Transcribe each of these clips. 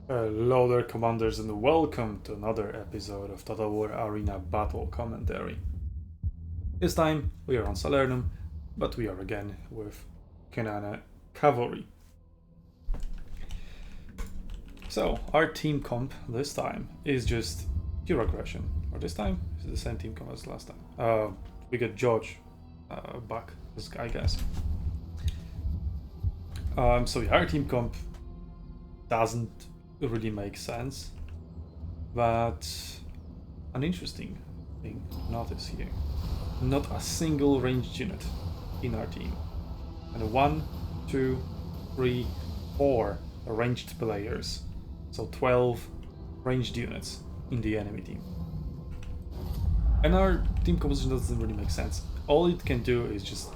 Hello there, commanders, and welcome to another episode of Total War Arena Battle Commentary. This time we are on Salernum, but we are again with Cynane Cavalry. So, our team comp this time is just pure aggression. Or this time, it's the same team comp as last time. We get George back, I guess. So yeah, our team comp doesn't really make sense, but an interesting thing to notice here: not a single ranged unit in our team, and 1, 2, 3, 4 ranged players, so 12 ranged units in the enemy team. And our team composition doesn't really make sense. All it can do is just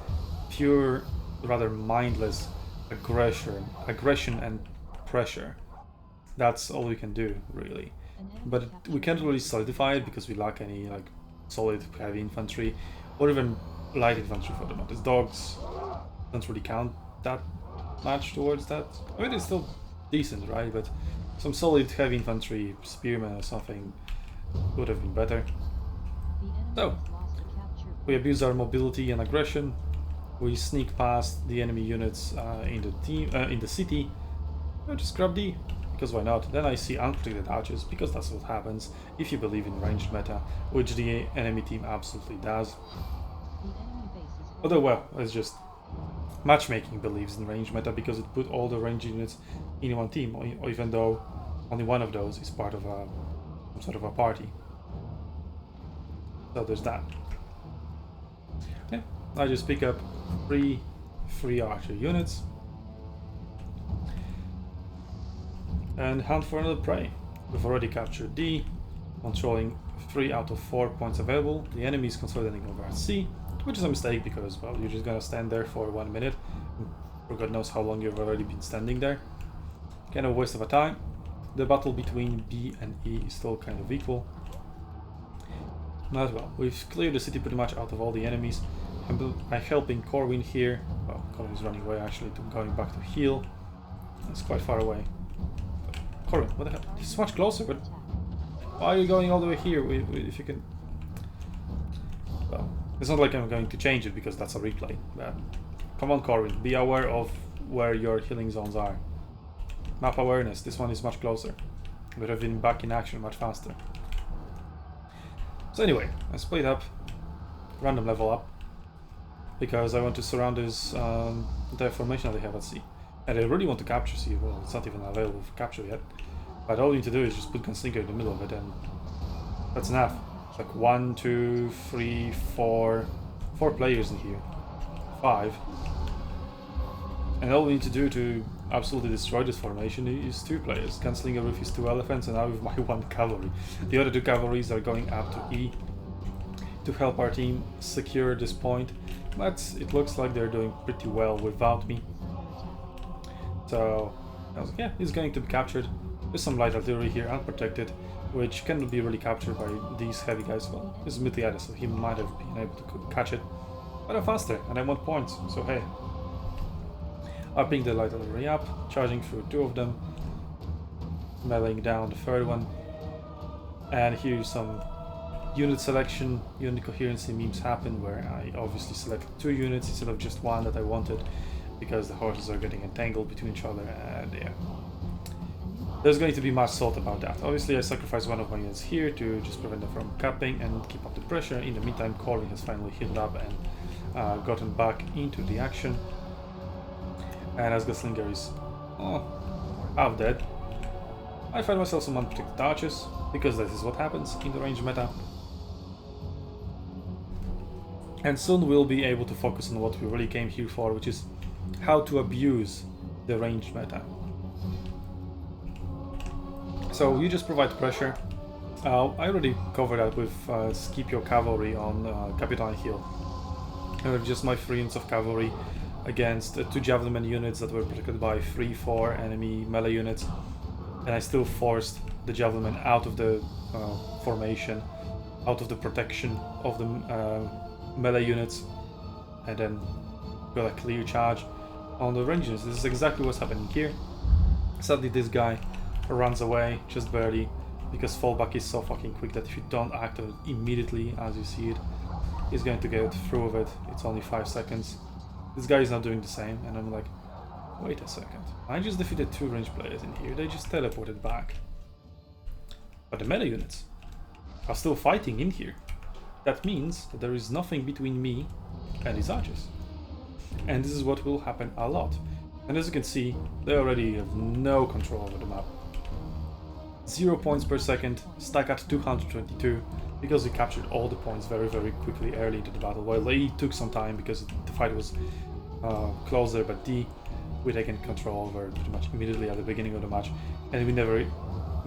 pure, rather mindless aggression and pressure. That's all we can do, really. But we can't really solidify it because we lack any solid heavy infantry or even light infantry for the matter. Dogs don't really count that much towards that. I mean, it's still decent, right? But some solid heavy infantry, spearmen or something, would have been better. So we abuse our mobility and aggression. We sneak past the enemy units in the city. I'll just grab D, because why not? Then I see unprotected archers, because that's what happens if you believe in ranged meta, which the enemy team absolutely does. Although, well, it's just matchmaking believes in ranged meta because it put all the ranged units in one team, or even though only one of those is part of some sort of a party. So there's that. Yeah, I just pick up 3 free archer units and hunt for another prey. We've already captured D, controlling 3 out of 4 points available. The enemy is consolidating over at C, which is a mistake because, well, you're just gonna stand there for 1 minute. For God knows how long you've already been standing there. Kind of a waste of a time. The battle between B and E is still kind of equal. Not well. We've cleared the city pretty much out of all the enemies. I'm helping Corwin here. Well, Corwin is running away actually, going back to heal. It's quite far away. Corwin, what the hell? He's much closer, but why are you going all the way here if you can... Well, it's not like I'm going to change it because that's a replay. But come on, Corwin, be aware of where your healing zones are. Map awareness, this one is much closer. Would have been back in action much faster. So anyway, I split up, random level up, because I want to surround this entire formation that they have at sea. And I really want to capture C. Well, it's not even available for capture yet. But all we need to do is just put Gunslinger in the middle of it, and that's enough. It's like 1, 2, 3, 4 players in here. 5. And all we need to do to absolutely destroy this formation is 2 players. Gunslinger with his 2 elephants, and I with my 1 cavalry. The other 2 cavalries are going up to E to help our team secure this point. But it looks like they're doing pretty well without me. So, I was like, yeah, he's going to be captured. There's some light artillery here, unprotected, which cannot be really captured by these heavy guys. Well, this is Mithiada, so he might have been able to catch it. But I'm faster, and I want points, so hey. I ping the light artillery up, charging through 2 of them, meleeing down the 3rd one. And here's some unit selection, unit coherency memes happen, where I obviously selected 2 units instead of just 1 that I wanted, because the horses are getting entangled between each other, and yeah. There's going to be much thought about that. Obviously I sacrificed 1 of my units here to just prevent them from capping and keep up the pressure. In the meantime, Corwin has finally healed up and gotten back into the action. And as Gunslinger is half dead, I find myself some unprotected archers, because that is what happens in the range meta. And soon we'll be able to focus on what we really came here for, which is how to abuse the ranged meta. So you just provide pressure. I already covered that with Scipio Cavalry on Capitan Hill. With just my 3 units of cavalry against 2 javelin units that were protected by 3, 4 enemy melee units. And I still forced the javelin out of the formation, out of the protection of the melee units, and then got a clear charge on the range units. This is exactly what's happening here. Sadly, this guy runs away just barely, because fallback is so fucking quick that if you don't act on it immediately as you see it, he's going to get through with it. It's only 5 seconds. This guy is not doing the same, and I'm like, wait a second. I just defeated 2 range players in here, they just teleported back. But the melee units are still fighting in here. That means that there is nothing between me and his archers. And this is what will happen a lot. And as you can see, they already have no control over the map. 0 points per second, stack at 222, because we captured all the points very quickly early into the battle, while A took some time because the fight was closer, but D we taken control over pretty much immediately at the beginning of the match, and we never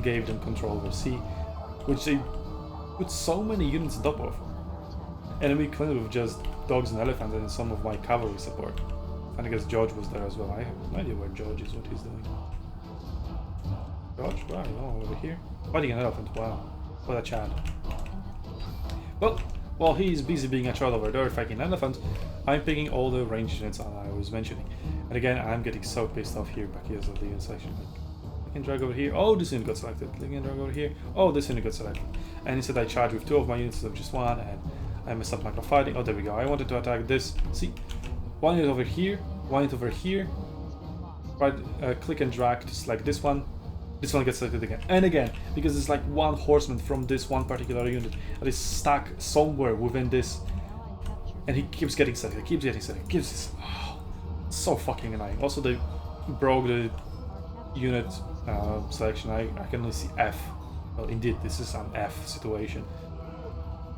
gave them control over C, which they put so many units on top of. And we cleaned with just dogs and elephants and some of my cavalry support. And I guess George was there as well. I have no idea where George is, what he's doing. George? Where are you? Oh, over here? Fighting an elephant, wow. What a Chad. Well, while he's busy being a child over there fighting an elephant, I'm picking all the ranged units I was mentioning. And again, I'm getting so pissed off here because of the unit selection. Like, I can drag over here. Oh, this unit got selected. I can drag over here. Oh, this unit got selected. And instead I charge with 2 of my units instead of just 1, and I messed up macro fighting. Oh, there we go. I wanted to attack this. See? 1 unit over here, 1 unit over here. Right, click and drag to select this one. This one gets selected again and again, because it's like 1 horseman from this one particular unit that is stuck somewhere within this, and he keeps getting selected, keeps this. Oh, so fucking annoying. Also, they broke the unit selection. I can only see F. Well, indeed, this is an F situation.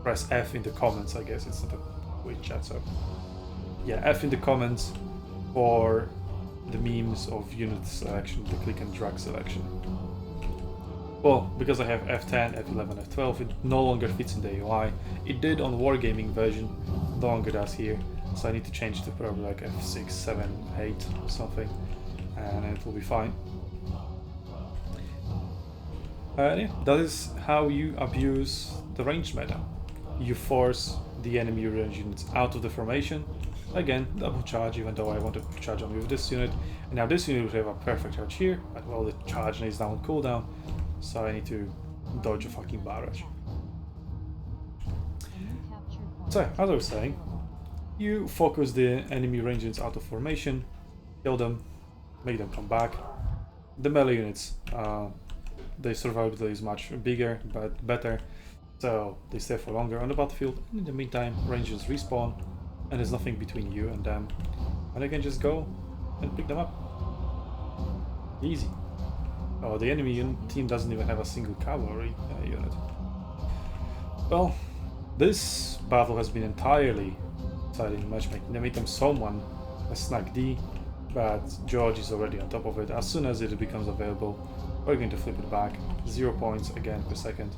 Press F in the comments, I guess. It's not a Twitch chat, so yeah, F in the comments for the memes of unit selection, the click and drag selection. Well, because I have F10, F11, F12, it no longer fits in the UI. It did on Wargaming version, no longer does here. So I need to change to probably like F6, 7, 8 or something, and it will be fine. Yeah, that is how you abuse the ranged meta. You force the enemy range units out of the formation. Again, double charge, even though I wanted to charge only with this unit. And now this unit would have a perfect charge here, but well, the charge is down on cooldown, so I need to dodge a fucking barrage. So, as I was saying, you focus the enemy range units out of formation, kill them, make them come back. The melee units, their survivability is much bigger, but better, so they stay for longer on the battlefield. In the meantime, ranges respawn, and there's nothing between you and them, and I can just go and pick them up. Easy. Oh, the enemy team doesn't even have a single cavalry unit. Well, this battle has been entirely decided in matchmaking. They made them someone a snack D, but George is already on top of it. As soon as it becomes available, we're going to flip it back. 0 points again per second.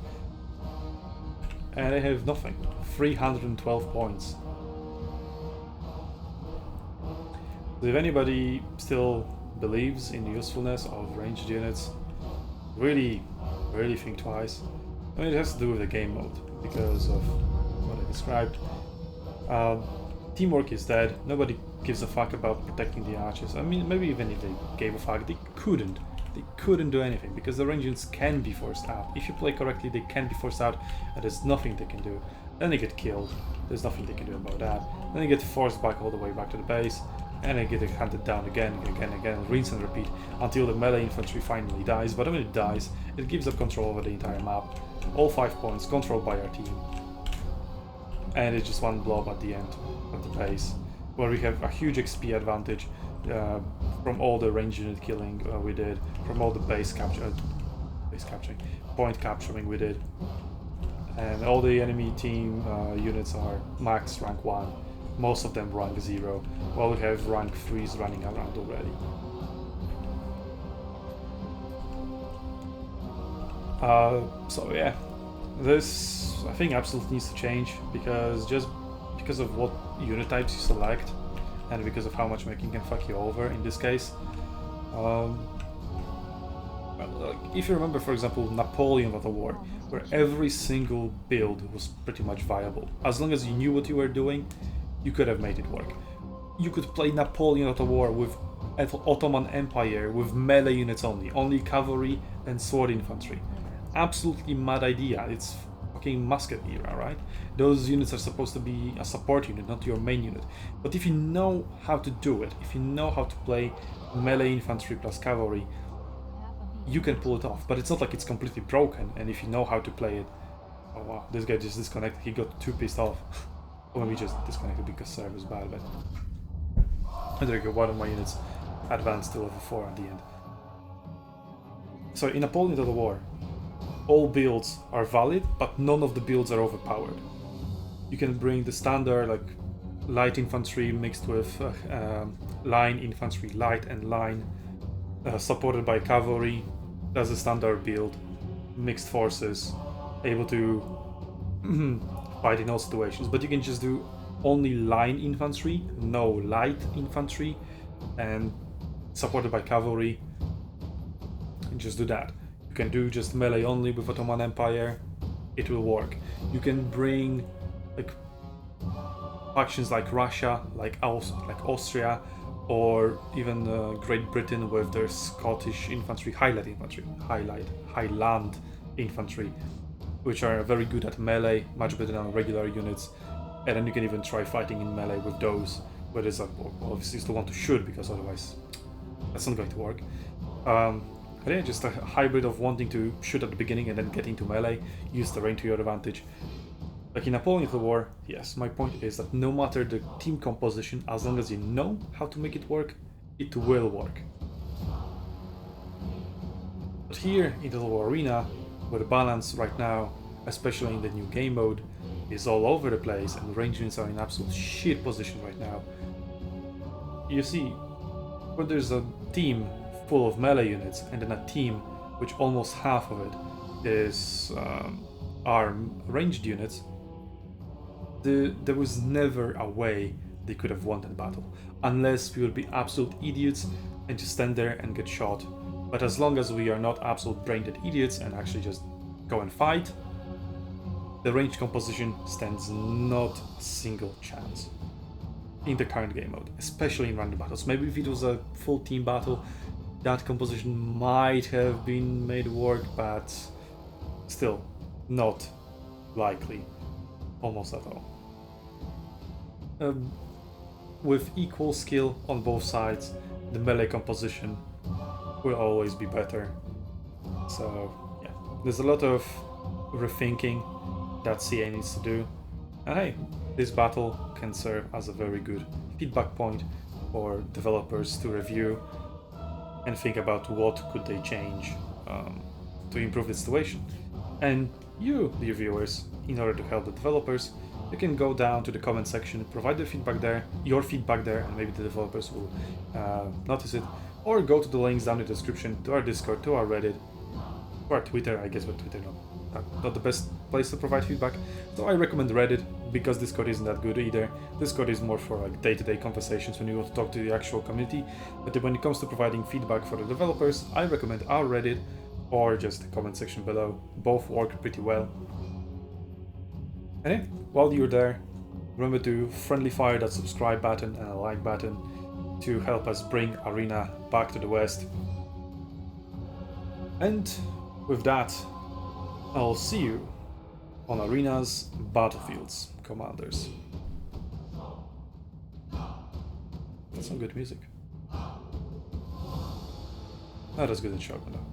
And I have nothing. 312 points. So if anybody still believes in the usefulness of ranged units, really think twice. I mean, it has to do with the game mode, because of what I described. Teamwork is dead. Nobody gives a fuck about protecting the archers. I mean, maybe even if they gave a fuck, they couldn't. They couldn't do anything, because the ranged units can be forced out. If you play correctly, they can be forced out, and there's nothing they can do. Then they get killed. There's nothing they can do about that. Then they get forced back all the way back to the base, and they get hunted down again, rinse and repeat until the melee infantry finally dies. But when it dies, it gives up control over the entire map. All 5 points controlled by our team. And it's just one blob at the end of the base, where we have a huge XP advantage from all the range unit killing we did, from all the point capturing we did. And all the enemy team units are max rank 1. Most of them rank 0, while we have rank 3s running around already. So yeah, this I think absolutely needs to change, because just because of what unit types you select, and because of how much making can fuck you over in this case. If you remember, for example, Napoleon of the War, where every single build was pretty much viable. As long as you knew what you were doing, you could have made it work. You could play Napoleon of the War with Ottoman Empire with melee units only cavalry and sword infantry. Absolutely mad idea. It's fucking musket era, right? Those units are supposed to be a support unit, not your main unit. But if you know how to do it, if you know how to play melee infantry plus cavalry, you can pull it off. But it's not like it's completely broken, and if you know how to play it... Oh wow, this guy just disconnected, he got too pissed off. Or maybe just disconnected because serve was bad, but... There you go, one of my units advanced to level 4 at the end. So in Napoleon of the War, all builds are valid, but none of the builds are overpowered. You can bring the standard, like light infantry mixed with line infantry, light and line, supported by cavalry. That's the standard build. Mixed forces, able to fight in all situations. But you can just do only line infantry, no light infantry, and supported by cavalry. And just do that. You can do just melee only with Ottoman Empire. It will work. You can bring like factions like Russia, like Austria, or even Great Britain with their Scottish infantry, Highland infantry, which are very good at melee, much better than regular units. And then you can even try fighting in melee with those, but it's like, obviously you still want to shoot, because otherwise that's not going to work. I think just a hybrid of wanting to shoot at the beginning and then get into melee, use terrain to your advantage. Like in Napoleon of the War, yes, my point is that no matter the team composition, as long as you know how to make it work, it will work. But here in the War Arena, where the balance right now, especially in the new game mode, is all over the place and the range units are in absolute shit position right now, you see, when there's a team full of melee units and then a team which almost half of it is are ranged units, there was never a way they could have won that battle, unless we would be absolute idiots and just stand there and get shot. But as long as we are not absolute brain-dead idiots and actually just go and fight, the range composition stands not a single chance in the current game mode, especially in random battles. Maybe if it was a full team battle, that composition might have been made work, but still not likely, almost at all. With equal skill on both sides, the melee composition will always be better. So yeah, there's a lot of rethinking that CA needs to do. And hey, this battle can serve as a very good feedback point for developers to review and think about what could they change to improve the situation. And you, dear viewers, in order to help the developers, you can go down to the comment section, provide your feedback there, and maybe the developers will notice it. Or go to the links down in the description to our Discord, to our Reddit, to our Twitter, I guess, but Twitter not the best place to provide feedback. So I recommend Reddit, because Discord isn't that good either. Discord is more for like day-to-day conversations when you want to talk to the actual community. But when it comes to providing feedback for the developers, I recommend our Reddit or just the comment section below. Both work pretty well. And while you're there, remember to friendly fire that subscribe button and a like button to help us bring Arena back to the West. And with that, I'll see you on Arena's battlefields, commanders. That's some good music. Not as good as Shogun though.